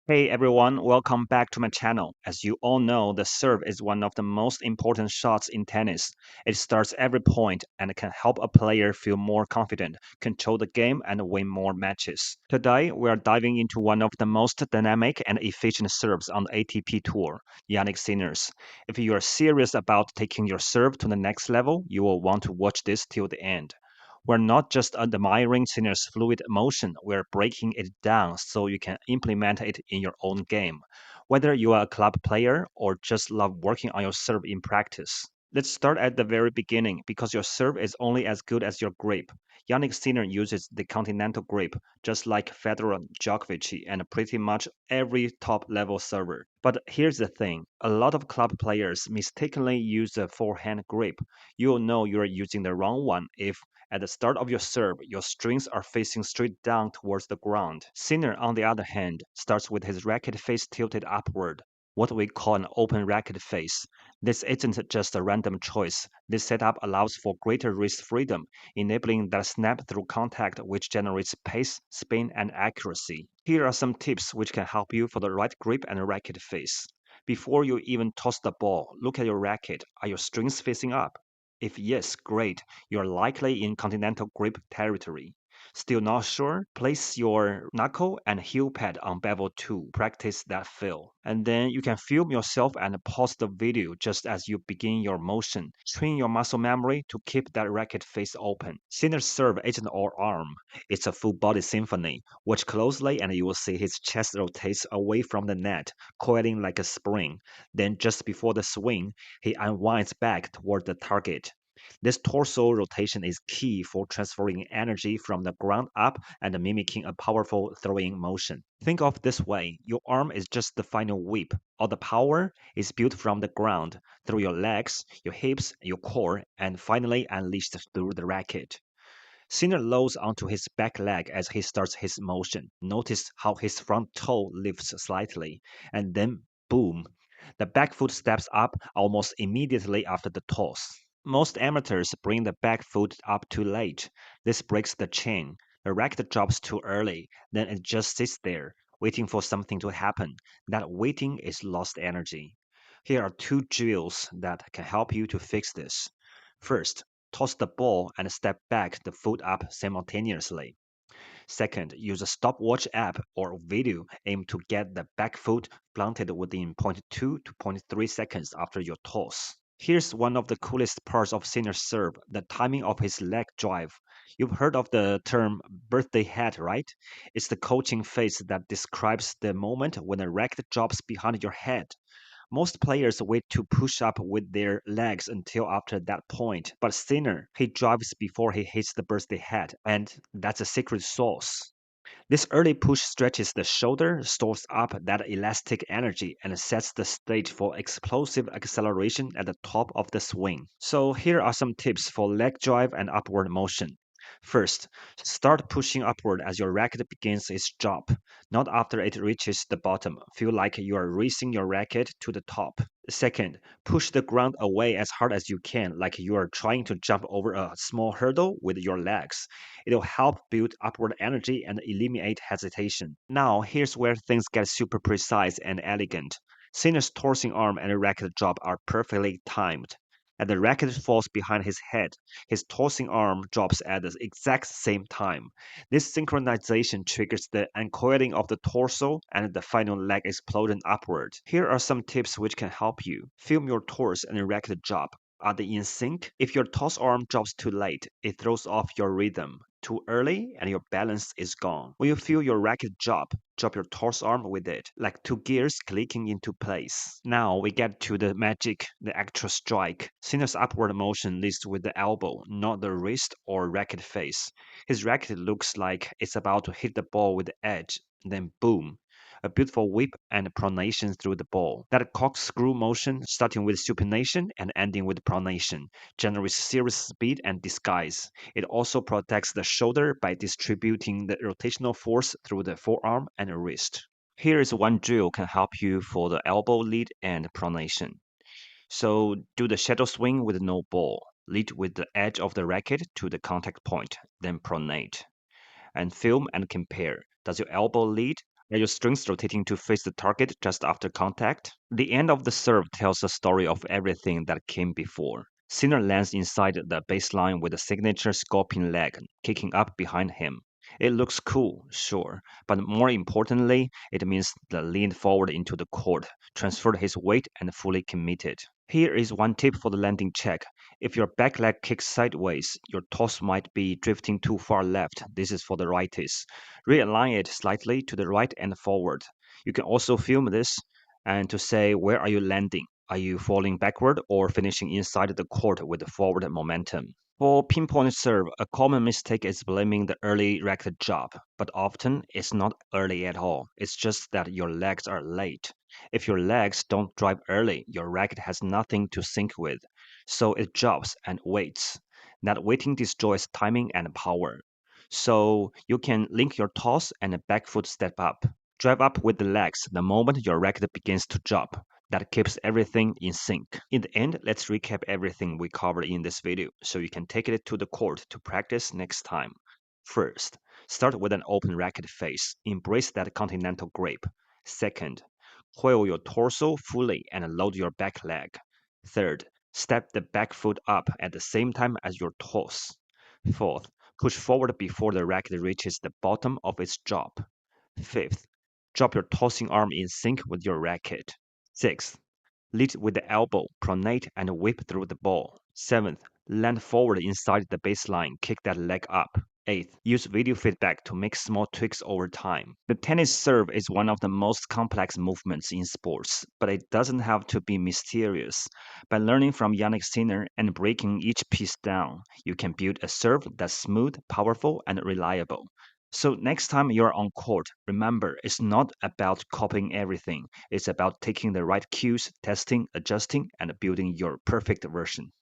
Hey everyone, welcome back to my channel. As you all know, the serve is one of the most important shots in tennis. It starts every point and can help a player feel more confident, control the game, and win more matches. Today, we are diving into one of the most dynamic and efficient serves on the ATP Tour, Jannik Sinner's. If you are serious about taking your serve to the next level, you will want to watch this till the end. We're not just admiring Sinner's fluid motion, we're breaking it down so you can implement it in your own game, whether you are a club player or just love working on your serve in practice. Let's start at the very beginning because your serve is only as good as your grip. Jannik Sinner uses the continental grip, just like Federer, Djokovic, and pretty much every top level server. But here's the thing a lot of club players mistakenly use a forehand grip. You'll know you're using the wrong one if at the start of your serve, your strings are facing straight down towards the ground. Sinner, on the other hand, starts with his racket face tilted upward, what we call an open racket face. This isn't just a random choice. This setup allows for greater wrist freedom, enabling that snap through contact which generates pace, spin, and accuracy. Here are some tips which can help you for the right grip and racket face. Before you even toss the ball, look at your racket. Are your strings facing up? If yes, great. You're likely in continental grip territory. Still not sure? Place your knuckle and heel pad on bevel 2. Practice that feel. And then you can film yourself and pause the video just as you begin your motion. Train your muscle memory to keep that racket face open. Sinner's serve isn't all arm. It's a full body symphony. Watch closely and you will see his chest rotates away from the net, coiling like a spring. Then just before the swing, he unwinds back toward the target. This torso rotation is key for transferring energy from the ground up and mimicking a powerful throwing motion. Think of this way your arm is just the final whip. All the power is built from the ground, through your legs, your hips, your core, and finally unleashed through the racket. Sinner loads onto his back leg as he starts his motion. Notice how his front toe lifts slightly, and then boom, the back foot steps up almost immediately after the toss. Most amateurs bring the back foot up too late. This breaks the chain. The racket drops too early, then it just sits there, waiting for something to happen. That waiting is lost energy. Here are two drills that can help you to fix this. First, toss the ball and step back the foot up simultaneously. Second, use a stopwatch app or video aimed to get the back foot planted within zero point 0.2 to zero point 0.3 seconds after your toss. Here's one of the coolest parts of Sinner's serve, the timing of his leg drive. You've heard of the term birthday hat, right? It's the coaching phase that describes the moment when a racket drops behind your head. Most players wait to push up with their legs until after that point, but Sinner, he drives before he hits the birthday hat, and that's a secret sauce. This early push stretches the shoulder, stores up that elastic energy, and sets the stage for explosive acceleration at the top of the swing. So, here are some tips for leg drive and upward motion. First, start pushing upward as your racket begins its drop, not after it reaches the bottom. Feel like you are racing your racket to the top. Second, push the ground away as hard as you can, like you are trying to jump over a small hurdle with your legs. It'll help build upward energy and eliminate hesitation. Now, here's where things get super precise and elegant. Sinner's tossing arm and racket drop are perfectly timed. As the racket falls behind his head, his tossing arm drops at the exact same time. This synchronization triggers the uncoiling of the torso and the final leg explosion upward. Here are some tips which can help you. Film your toss and racket drop. Are they in sync? If your toss arm drops too late, it throws off your rhythm. Too early, and your balance is gone. When you feel your racket drop your toss arm with it, like two gears clicking into place. Now we get to the magic, the actual strike. Sinner's upward motion leads with the elbow, not the wrist or racket face. His racket looks like it's about to hit the ball with the edge, then boom, a beautiful whip and pronation through the ball. That corkscrew motion, starting with supination and ending with pronation, generates serious speed and disguise. It also protects the shoulder by distributing the rotational force through the forearm and wrist. Here is one drill can help you for the elbow lead and pronation. So do the shadow swing with no ball. Lead with the edge of the racket to the contact point, then pronate. And film and compare. Does your elbow lead? Are your strings rotating to face the target just after contact? The end of the serve tells a story of everything that came before. Sinner lands inside the baseline with a signature scorpion leg kicking up behind him. It looks cool, sure, but more importantly, it means the leaned forward into the court, transferred his weight, and fully committed. Here is one tip for the landing check. If your back leg kicks sideways, your toss might be drifting too far left. This is for the righties. Realign it slightly to the right and forward. You can also film this and to say where are you landing? Are you falling backward or finishing inside the court with forward momentum? For pinpoint serve, a common mistake is blaming the early racket job, but often it's not early at all. It's just that your legs are late. If your legs don't drive early, your racket has nothing to sync with, so it drops and waits. That waiting destroys timing and power. So you can link your toss and a back foot step up. Drive up with the legs the moment your racket begins to drop. That keeps everything in sync. In the end, let's recap everything we covered in this video so you can take it to the court to practice next time. First, start with an open racket face. Embrace that continental grip. Second, coil your torso fully and load your back leg. Third, step the back foot up at the same time as your toss. Fourth, push forward before the racket reaches the bottom of its drop. Fifth, drop your tossing arm in sync with your racket. Sixth, lead with the elbow, pronate and whip through the ball. Seventh, land forward inside the baseline, kick that leg up. Eighth, use video feedback to make small tweaks over time. The tennis serve is one of the most complex movements in sports, but it doesn't have to be mysterious. By learning from Jannik Sinner and breaking each piece down, you can build a serve that's smooth, powerful, and reliable. So next time you're on court, remember it's not about copying everything. It's about taking the right cues, testing, adjusting, and building your perfect version.